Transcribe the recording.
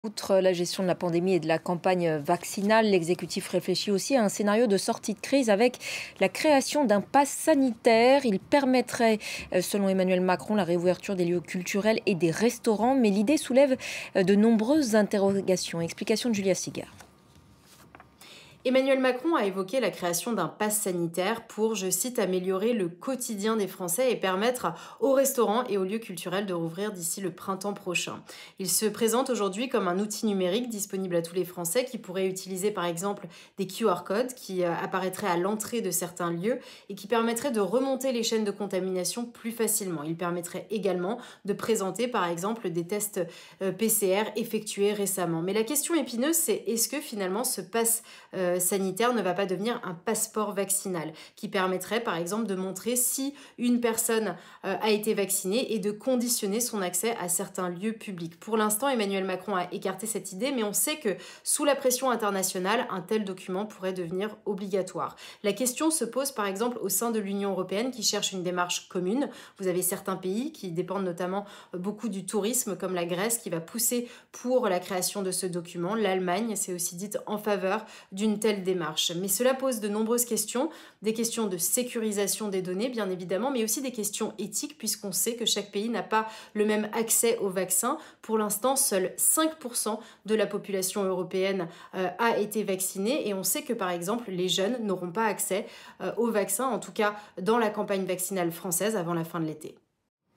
Outre la gestion de la pandémie et de la campagne vaccinale, l'exécutif réfléchit aussi à un scénario de sortie de crise avec la création d'un pass sanitaire. Il permettrait, selon Emmanuel Macron, la réouverture des lieux culturels et des restaurants. Mais l'idée soulève de nombreuses interrogations. Explication de Julia Sigard. Emmanuel Macron a évoqué la création d'un pass sanitaire pour, je cite, améliorer le quotidien des Français et permettre aux restaurants et aux lieux culturels de rouvrir d'ici le printemps prochain. Il se présente aujourd'hui comme un outil numérique disponible à tous les Français qui pourrait utiliser par exemple des QR codes qui apparaîtraient à l'entrée de certains lieux et qui permettraient de remonter les chaînes de contamination plus facilement. Il permettrait également de présenter par exemple des tests PCR effectués récemment. Mais la question épineuse, c'est est-ce que finalement ce pass sanitaire ne va pas devenir un passeport vaccinal qui permettrait par exemple de montrer si une personne a été vaccinée et de conditionner son accès à certains lieux publics. Pour l'instant, Emmanuel Macron a écarté cette idée, mais on sait que sous la pression internationale, un tel document pourrait devenir obligatoire. La question se pose par exemple au sein de l'Union européenne qui cherche une démarche commune. Vous avez certains pays qui dépendent notamment beaucoup du tourisme, comme la Grèce, qui va pousser pour la création de ce document. L'Allemagne s'est aussi dite en faveur d'une telle démarche. Mais cela pose de nombreuses questions, des questions de sécurisation des données, bien évidemment, mais aussi des questions éthiques, puisqu'on sait que chaque pays n'a pas le même accès au vaccin. Pour l'instant, seuls 5% de la population européenne a été vaccinée, et on sait que, par exemple, les jeunes n'auront pas accès au vaccin, en tout cas dans la campagne vaccinale française, avant la fin de l'été.